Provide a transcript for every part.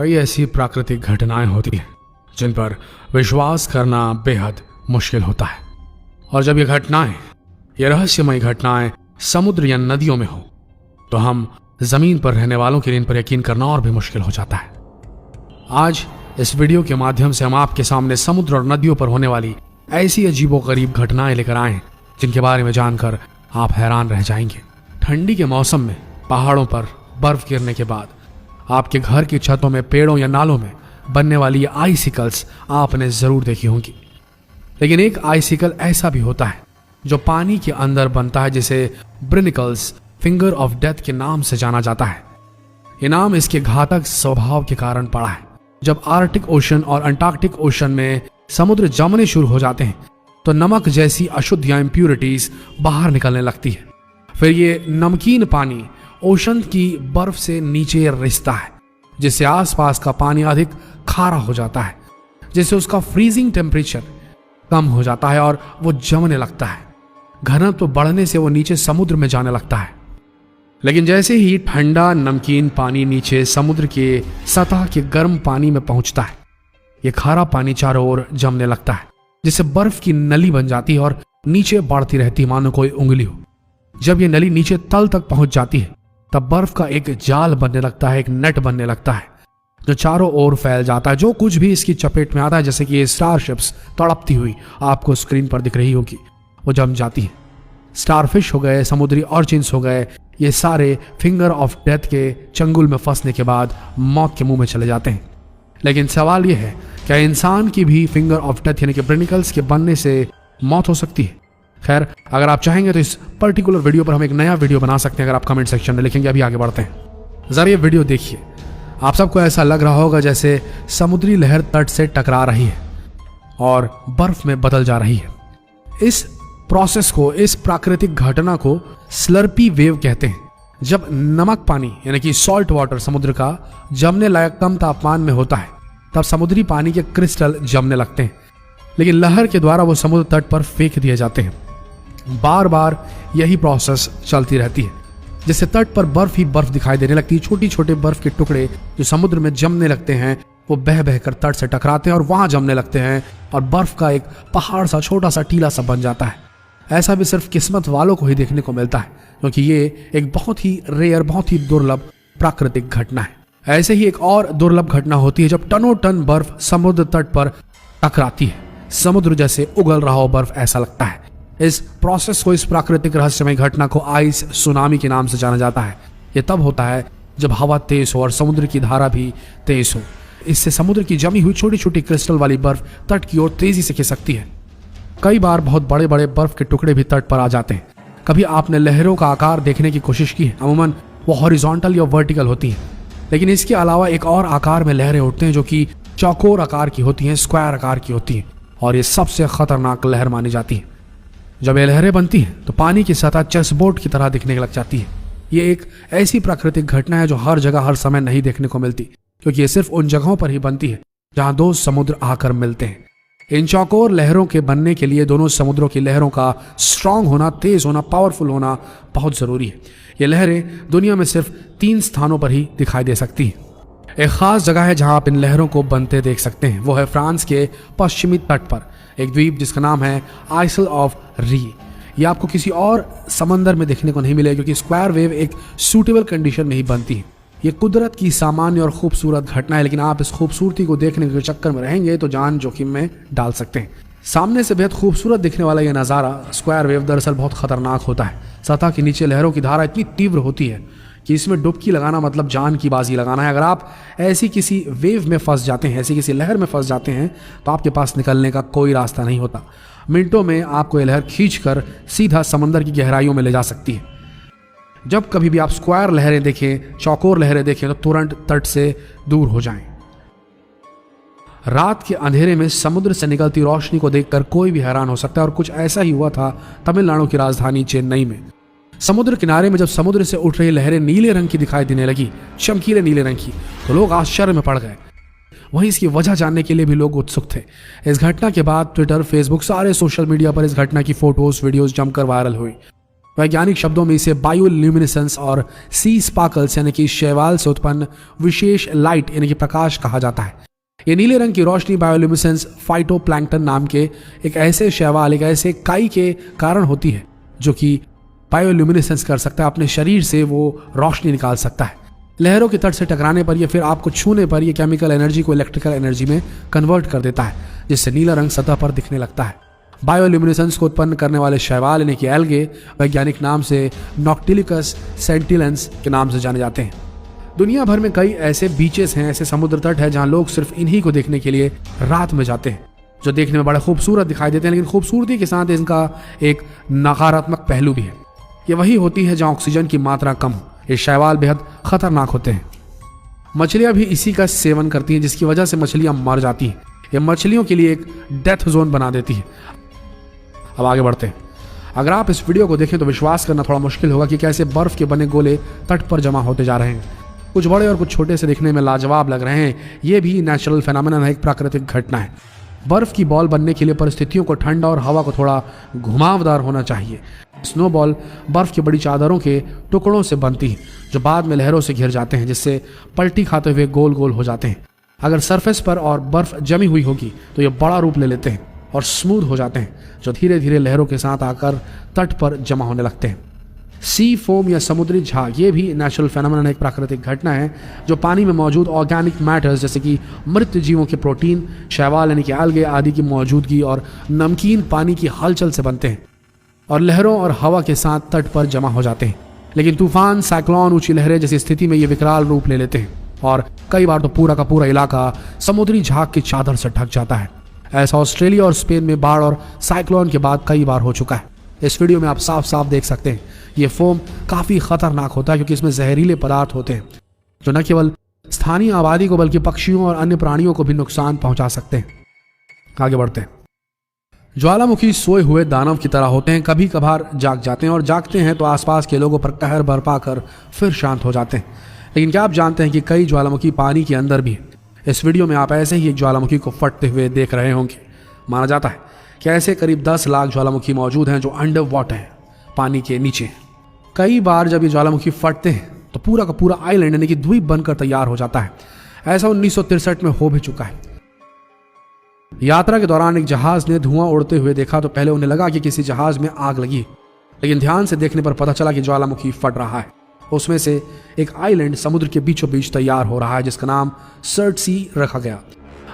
कई ऐसी प्राकृतिक घटनाएं होती हैं जिन पर विश्वास करना बेहद मुश्किल होता है। और जब ये रहस्यमय घटनाएं समुद्र या नदियों में हो तो हम जमीन पर रहने वालों के लिए इन पर यकीन करना और भी मुश्किल हो जाता है। आज इस वीडियो के माध्यम से हम आपके सामने समुद्र और नदियों पर होने वाली ऐसी अजीबोगरीब घटनाएं लेकर आए हैं जिनके बारे में जानकर आप हैरान रह जाएंगे। ठंडी के मौसम में पहाड़ों पर बर्फ गिरने के बाद आपके घर की छतों में, पेड़ों या नालों में बनने वाली आइसिकल्स आपने जरूर देखी होंगी। लेकिन एक आइसिकल ऐसा भी होता है जो पानी के अंदर बनता है, जिसे ब्रिनिकल्स फिंगर ऑफ डेथ के नाम से जाना जाता है। ये नाम इसके घातक स्वभाव के कारण पड़ा है। जब आर्कटिक ओशन और अंटार्कटिक ओशन में समुद्र जमने शुरू हो जाते हैं तो नमक जैसी अशुद्ध या इम्प्यूरिटीज बाहर निकलने लगती है। फिर ये नमकीन पानी ओशन की बर्फ से नीचे रिसता है, जिससे आसपास का पानी अधिक खारा हो जाता है, जिससे उसका फ्रीजिंग टेम्परेचर कम हो जाता है और वो जमने लगता है। घनत्व बढ़ने से वो नीचे समुद्र में जाने लगता है। लेकिन जैसे ही ठंडा नमकीन पानी नीचे समुद्र के सतह के गर्म पानी में पहुंचता है, ये खारा पानी चारों ओर जमने लगता है, जिससे बर्फ की नली बन जाती है और नीचे बढ़ती रहती, मानो कोई उंगली हो। जब ये नली नीचे तल तक पहुंच जाती है तब बर्फ का एक जाल बनने लगता है, एक नेट बनने लगता है जो चारों ओर फैल जाता है। जो कुछ भी इसकी चपेट में आता है, जैसे कि ये स्टारशिप्स तड़पती हुई आपको स्क्रीन पर दिख रही होगी, वो जम जाती है। स्टारफिश हो गए, समुद्री ऑर्चिन्स हो गए, ये सारे फिंगर ऑफ डेथ के चंगुल में फंसने के बाद मौत के मुंह में चले जाते हैं। लेकिन सवाल यह है, क्या इंसान की भी फिंगर ऑफ डेथ यानी कि ब्रिनिकल्स के बनने से मौत हो सकती है? खैर, अगर आप चाहेंगे तो इस पर्टिकुलर वीडियो पर हम एक नया वीडियो बना सकते हैं, अगर आप कमेंट सेक्शन में लिखेंगे। अभी आगे बढ़ते हैं। जरा ये वीडियो देखिए। आप सबको ऐसा लग रहा होगा जैसे समुद्री लहर तट से टकरा रही है और बर्फ में बदल जा रही है। इस प्रोसेस को, इस प्राकृतिक घटना को स्लर्पी वेव कहते हैं। जब नमक पानी यानी कि सॉल्ट वाटर समुद्र का जमने लायक कम तापमान में होता है तब समुद्री पानी के क्रिस्टल जमने लगते हैं, लेकिन लहर के द्वारा वो समुद्र तट पर फेंक दिए जाते हैं। बार बार यही प्रोसेस चलती रहती है, जिससे तट पर बर्फ ही बर्फ दिखाई देने लगती है। छोटी छोटे बर्फ के टुकड़े जो समुद्र में जमने लगते हैं वो बह बहकर तट से टकराते हैं और वहां जमने लगते हैं और बर्फ का एक पहाड़ सा, छोटा सा टीला सा बन जाता है। ऐसा भी सिर्फ किस्मत वालों को ही देखने को मिलता है, क्योंकि ये एक बहुत ही रेयर, बहुत ही दुर्लभ प्राकृतिक घटना है। ऐसे ही एक और दुर्लभ घटना होती है जब टनों टन बर्फ समुद्र तट पर टकराती है। समुद्र जैसे उगल रहा हो बर्फ, ऐसा लगता है। इस प्रोसेस को, इस प्राकृतिक रहस्यमय घटना को आइस सुनामी के नाम से जाना जाता है। यह तब होता है जब हवा तेज हो और समुद्र की धारा भी तेज हो। इससे समुद्र की जमी हुई छोटी छोटी क्रिस्टल वाली बर्फ तट की ओर तेजी से खिसकती है। कई बार बहुत बड़े बड़े बर्फ के टुकड़े भी तट पर आ जाते हैं। कभी आपने लहरों का आकार देखने की कोशिश की है? अमूमन वो हॉरिजॉन्टल या वर्टिकल होती हैं, लेकिन इसके अलावा एक और आकार में लहरें उठते हैं जो कि चौकोर आकार की होती हैं, स्क्वायर आकार की होती हैं, और ये सबसे खतरनाक लहर मानी जाती है। जब ये लहरें बनती हैं तो पानी की सतह चेसबोर्ड की तरह दिखने लग जाती है। ये एक ऐसी प्राकृतिक घटना है जो हर जगह हर समय नहीं देखने को मिलती, क्योंकि ये सिर्फ उन जगहों पर ही बनती है जहां दो समुद्र आकर मिलते हैं। इन चौकोर लहरों के बनने के लिए दोनों समुद्रों की लहरों का स्ट्रांग होना, तेज होना, पावरफुल होना बहुत जरूरी है। ये लहरें दुनिया में सिर्फ 3 स्थानों पर ही दिखाई दे सकती हैं। एक खास जगह है जहां आप इन लहरों को बनते देख सकते हैं, वो है फ्रांस के पश्चिमी तट पर एक द्वीप जिसका नाम है आइसल ऑफ री। ये आपको किसी और समंदर में देखने को नहीं मिलेगा, क्योंकि स्क्वायर वेव एक सूटेबल कंडीशन में ही बनती है। ये कुदरत की सामान्य और खूबसूरत घटना है, लेकिन आप इस खूबसूरती को देखने के चक्कर में रहेंगे तो जान जोखिम में डाल सकते हैं। सामने से बेहद खूबसूरत दिखने वाला यह नज़ारा स्क्वायर वेव दरअसल बहुत खतरनाक होता है। सतह के नीचे लहरों की धारा इतनी तीव्र होती है कि इसमें डुबकी लगाना मतलब जान की बाजी लगाना है। अगर आप ऐसी किसी वेव में फंस जाते हैं, ऐसी किसी लहर में फंस जाते हैं, तो आपके पास निकलने का कोई रास्ता नहीं होता। मिनटों में आपको ये लहर खींचकर सीधा समंदर की गहराइयों में ले जा सकती है। जब कभी भी आप स्क्वायर लहरें देखें, चौकोर लहरें देखें, तो तुरंत तट से दूर हो जाएं। रात के अंधेरे में समुद्र से निकलती रोशनी को देखकर कोई भी हैरान हो सकता है, और कुछ ऐसा ही हुआ था तमिलनाडु की राजधानी चेन्नई में। समुद्र किनारे में जब समुद्र से उठ रही लहरें नीले रंग की दिखाई देने लगी, चमकीले नीले रंग की, तो लोग आश्चर्य में पड़ गए। वहीं इसकी वजह जानने के लिए भी लोग उत्सुक थे। इस घटना के बाद ट्विटर, फेसबुक, सारे सोशल मीडिया पर इस घटना की फोटोज, वीडियोस जमकर वायरल हुई। वैज्ञानिक शब्दों में इसे बायोल्यूमिनेसेंस और सी स्पार्कल्स यानी कि शैवाल से उत्पन्न विशेष लाइट यानी कि प्रकाश कहा जाता है। ये नीले रंग की रोशनी बायोल्यूमिनेसेंस फाइटोप्लैंक्टन नाम के एक ऐसे शैवाल, एक ऐसे काई के कारण होती है जो कि बायोल्यूमिनेसेंस कर सकता है, अपने शरीर से वो रोशनी निकाल सकता है। लहरों के तट से टकराने पर या फिर आपको छूने पर यह केमिकल एनर्जी को इलेक्ट्रिकल एनर्जी में कन्वर्ट कर देता है, जिससे नीला रंग सतह पर दिखने लगता है। बायोल्यूमिनेसेंस को उत्पन्न करने वाले शैवाल यानी कि एल्गे वैज्ञानिक नाम से नॉक्टिलिकस सेंटिलेंस के नाम से जाने जाते हैं। दुनिया भर में कई ऐसे बीचेस हैं, ऐसे समुद्र तट है जहां लोग सिर्फ इन्हीं को देखने के लिए रात में जाते हैं, जो देखने में बड़ा खूबसूरत दिखाई देते हैं, लेकिन खूबसूरती के साथ इनका एक नकारात्मक पहलू भी है। ये वही होती है जहां ऑक्सीजन की मात्रा कम हो। ये शैवाल बेहद खतरनाक होते हैं। मछलियां भी इसी का सेवन करती हैं, जिसकी वजह से मछलियां मर जाती हैं। ये मछलियों के लिए एक डेथ जोन बना देती है। अब आगे बढ़ते हैं। अगर आप इस वीडियो को देखें तो विश्वास करना थोड़ा मुश्किल होगा कि कैसे बर्फ के बने गोले तट पर जमा होते जा रहे हैं। कुछ बड़े और कुछ छोटे से दिखने में लाजवाब लग रहे हैं। ये भी नेचुरल फेनोमेनन है, एक प्राकृतिक घटना है। बर्फ की बॉल बनने के लिए परिस्थितियों को ठंडा और हवा को थोड़ा घुमावदार होना चाहिए। स्नोबॉल बर्फ की बड़ी चादरों के टुकड़ों से बनती है, जो बाद में लहरों से घिर जाते हैं, जिससे पलटी खाते हुए गोल गोल हो जाते हैं। अगर सरफेस पर और बर्फ जमी हुई होगी तो ये बड़ा रूप ले लेते हैं और स्मूथ हो जाते हैं, जो धीरे धीरे लहरों के साथ आकर तट पर जमा होने लगते हैं। सी फोम या समुद्री झाग ये भी नेचुरल फेनोमेनन, एक प्राकृतिक घटना है जो पानी में मौजूद ऑर्गेनिक मैटर्स जैसे कि मृत जीवों के प्रोटीन, शैवाल यानी कि एल्गे आदि की मौजूदगी और नमकीन पानी की हलचल से बनते हैं और लहरों और हवा के साथ तट पर जमा हो जाते हैं। लेकिन तूफान, साइक्लोन, ऊंची लहरें जैसी स्थिति में ये विकराल रूप ले लेते हैं और कई बार तो पूरा का पूरा इलाका समुद्री झाग की चादर से ढक जाता है। ऐसा ऑस्ट्रेलिया और स्पेन में बाढ़ और साइक्लोन के बाद कई बार हो चुका है। इस वीडियो में आप साफ साफ देख सकते हैं ये फोम काफी खतरनाक होता है, क्योंकि इसमें जहरीले पदार्थ होते हैं जो न केवल स्थानीय आबादी को बल्कि पक्षियों और अन्य प्राणियों को भी नुकसान पहुंचा सकते हैं। आगे बढ़ते हैं। ज्वालामुखी सोए हुए दानव की तरह होते हैं, कभी कभार जाग जाते हैं और जागते हैं तो आसपास के लोगों पर कहर बरपा कर फिर शांत हो जाते हैं। लेकिन क्या आप जानते हैं कि कई ज्वालामुखी पानी के अंदर भी हैं? इस वीडियो में आप ऐसे ही एक ज्वालामुखी को फटते हुए देख रहे होंगे। माना जाता है कि ऐसे करीब 10 लाख ज्वालामुखी मौजूद हैं जो अंडर वाटर हैं, पानी के नीचे। कई बार जब ये ज्वालामुखी फटते हैं तो पूरा का पूरा आइलैंड यानी कि द्वीप बनकर तैयार हो जाता है। ऐसा 1963 में हो भी चुका है। यात्रा के दौरान एक जहाज ने धुआं उड़ते हुए देखा तो पहले उन्हें लगा कि किसी जहाज में आग लगी, लेकिन ध्यान से देखने पर पता चला कि ज्वालामुखी फट रहा है। उसमें से एक आइलैंड समुद्र के बीचों बीच तैयार हो रहा है, जिसका नाम सर्टसी रखा गया।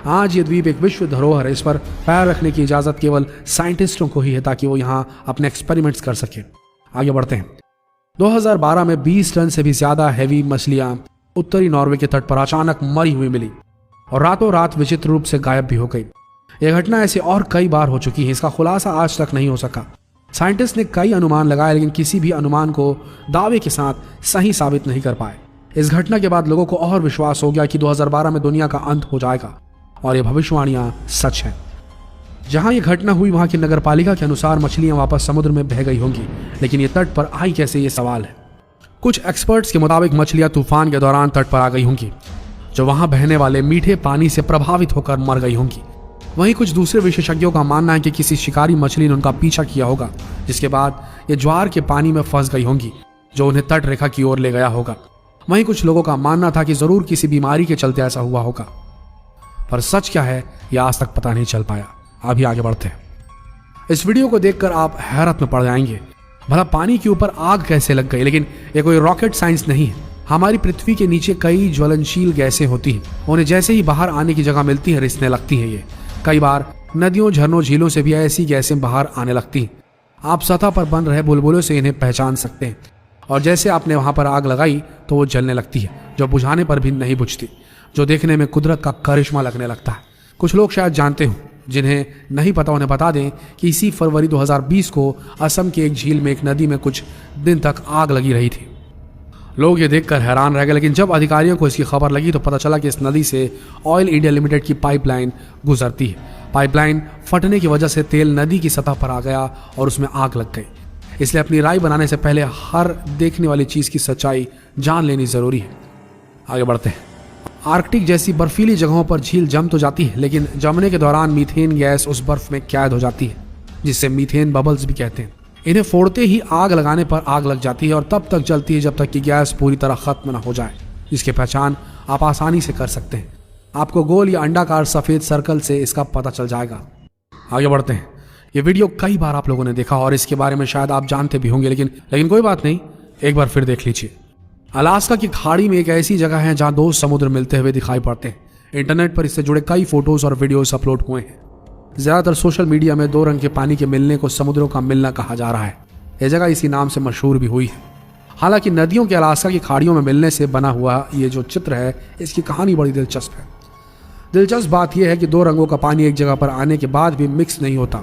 आज ये द्वीप एक विश्व धरोहर है। इस पर पैर रखने की इजाजत केवल साइंटिस्टों को ही है, ताकि वो यहाँ अपने एक्सपेरिमेंट्स कर सके। आगे बढ़ते हैं। 2012 में 20 टन से भी ज्यादा हैवी मछलियां उत्तरी नॉर्वे के तट पर अचानक मरी हुई मिली और रातों रात विचित्र रूप से गायब भी हो गई। यह घटना ऐसी और कई बार हो चुकी है। इसका खुलासा आज तक नहीं हो सका। साइंटिस्ट ने कई अनुमान लगाए, लेकिन किसी भी अनुमान को दावे के साथ सही साबित नहीं कर पाए। इस घटना के बाद लोगों को और विश्वास हो गया कि 2012 में दुनिया का अंत हो जाएगा और ये भविष्यवाणियां सच हैं। जहां ये घटना हुई वहां की नगरपालिका के अनुसार मछलियां वापस समुद्र में बह गई होंगी, लेकिन ये तट पर आई कैसे, ये सवाल है। कुछ एक्सपर्ट्स के मुताबिक मछलियां तूफान के दौरान तट पर आ गई होंगी, जो वहां बहने वाले मीठे पानी से प्रभावित होकर मर गई होंगी। वहीं कुछ दूसरे विशेषज्ञों का मानना है कि किसी शिकारी मछली ने उनका पीछा किया होगा, जिसके बाद ये ज्वार के पानी में फंस गई होंगी, जो उन्हें तट रेखा की ओर ले गया होगा। वहीं कुछ लोगों का मानना था कि जरूर किसी बीमारी के चलते ऐसा हुआ होगा, पर सच क्या है यह आज तक पता नहीं चल पाया। अभी आगे बढ़ते हैं। इस वीडियो को देखकर आप हैरत में पड़ जाएंगे। भला पानी के ऊपर आग कैसे लग गई? लेकिन ये कोई रॉकेट साइंस नहीं है। हमारी पृथ्वी के नीचे कई ज्वलनशील गैसें होती हैं। उन्हें जैसे ही बाहर आने की जगह मिलती है, रिसने लगती हैं। ये कई बार नदियों, झरनों, झीलों से भी ऐसी गैसें बाहर आने लगती हैं। आप सतह पर बन रहे बुलबुलों से इन्हें पहचान सकते हैं, और जैसे आपने वहां पर आग लगाई तो वो जलने लगती है, जो बुझाने पर भी नहीं बुझती, जो देखने में कुदरत का करिश्मा लगने लगता है। कुछ लोग शायद जानते हो, जिन्हें नहीं पता उन्हें बता दें कि इसी फरवरी 2020 को असम के एक झील में एक नदी में कुछ दिन तक आग लगी रही थी। लोग ये देखकर हैरान रह गए, लेकिन जब अधिकारियों को इसकी खबर लगी तो पता चला कि इस नदी से ऑयल इंडिया लिमिटेड की पाइपलाइन गुजरती है। पाइपलाइन फटने की वजह से तेल नदी की सतह पर आ गया और उसमें आग लग गई। इसलिए अपनी राय बनाने से पहले हर देखने वाली चीज़ की सच्चाई जान लेनी ज़रूरी है। आगे बढ़ते हैं। आर्कटिक जैसी बर्फीली जगहों पर झील जम तो जाती है, लेकिन जमने के दौरान मीथेन गैस उस बर्फ में कैद हो जाती है, जिससे मीथेन बबल्स भी कहते हैं। इन्हें फोड़ते ही आग लगाने पर आग लग जाती है और तब तक जलती है जब तक कि गैस पूरी तरह खत्म न हो जाए, जिसकी पहचान आप आसानी से कर सकते हैं। आपको गोल या अंडाकार सफेद सर्कल से इसका पता चल जाएगा। आगे बढ़ते हैं। ये वीडियो कई बार आप लोगों ने देखा और इसके बारे में शायद आप जानते भी होंगे, लेकिन कोई बात नहीं, एक बार फिर देख लीजिए। अलास्का की खाड़ी में एक ऐसी जगह है जहां दो समुद्र मिलते हुए दिखाई पड़ते हैं। इंटरनेट पर इससे जुड़े कई फोटोज और वीडियोस अपलोड हुए हैं। ज्यादातर सोशल मीडिया में दो रंग के पानी के मिलने को समुद्रों का मिलना कहा जा रहा है। यह जगह इसी नाम से मशहूर भी हुई है। हालांकि नदियों के अलास्का की खाड़ियों में मिलने से बना हुआ ये जो चित्र है, इसकी कहानी बड़ी दिलचस्प है। दिलचस्प बात यह है कि दो रंगों का पानी एक जगह पर आने के बाद भी मिक्स नहीं होता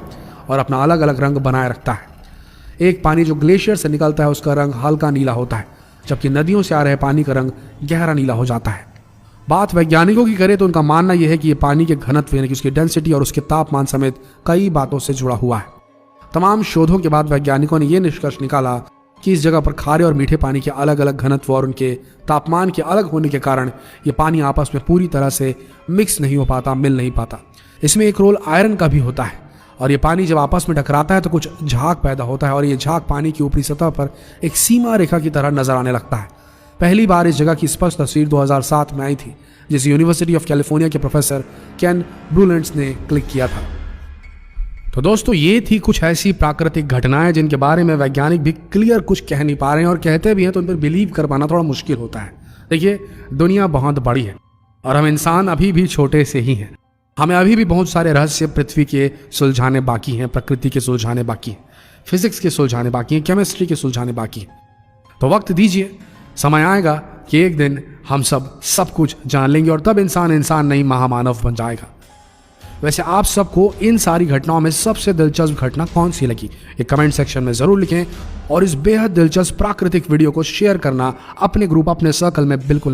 और अपना अलग अलग रंग बनाए रखता है। एक पानी जो ग्लेशियर से निकलता है उसका रंग हल्का नीला होता है, जबकि नदियों से आ रहे पानी का रंग गहरा नीला हो जाता है। बात वैज्ञानिकों की करें तो उनका मानना यह है कि यह पानी के घनत्व यानी कि उसकी डेंसिटी और उसके तापमान समेत कई बातों से जुड़ा हुआ है। तमाम शोधों के बाद वैज्ञानिकों ने यह निष्कर्ष निकाला कि इस जगह पर खारे और मीठे पानी के अलग अलग घनत्व और उनके तापमान के अलग होने के कारण ये पानी आपस में पूरी तरह से मिक्स नहीं हो पाता, मिल नहीं पाता। इसमें एक रोल आयरन का भी होता है और ये पानी जब आपस में टकराता है तो कुछ झाग पैदा होता है और ये झाग पानी की ऊपरी सतह पर एक सीमा रेखा की तरह नजर आने लगता है। पहली बार इस जगह की स्पष्ट तस्वीर 2007 में आई थी, जिसे यूनिवर्सिटी ऑफ कैलिफोर्निया के प्रोफेसर केन ब्रूलेंट्स ने क्लिक किया था। तो दोस्तों, ये थी कुछ ऐसी प्राकृतिक घटनाएं जिनके बारे में वैज्ञानिक भी क्लियर कुछ कह नहीं पा रहे हैं और कहते भी हैं तो उन पर बिलीव कर पाना थोड़ा मुश्किल होता है। देखिए, दुनिया बहुत बड़ी है और हम इंसान अभी भी छोटे से ही हैं। हमें अभी भी बहुत सारे रहस्य पृथ्वी के सुलझाने बाकी हैं, प्रकृति के सुलझाने बाकी हैं, फिजिक्स के सुलझाने बाकी हैं, केमिस्ट्री के सुलझाने बाकी हैं। तो वक्त दीजिए, समय आएगा कि एक दिन हम सब कुछ जान लेंगे और तब इंसान नहीं महामानव बन जाएगा। वैसे आप सबको इन सारी घटनाओं में सबसे दिलचस्प घटना कौन सी लगी, ये कमेंट सेक्शन में जरूर लिखें और इस बेहद दिलचस्प प्राकृतिक वीडियो को शेयर करना अपने ग्रुप, अपने सर्कल में बिल्कुल ना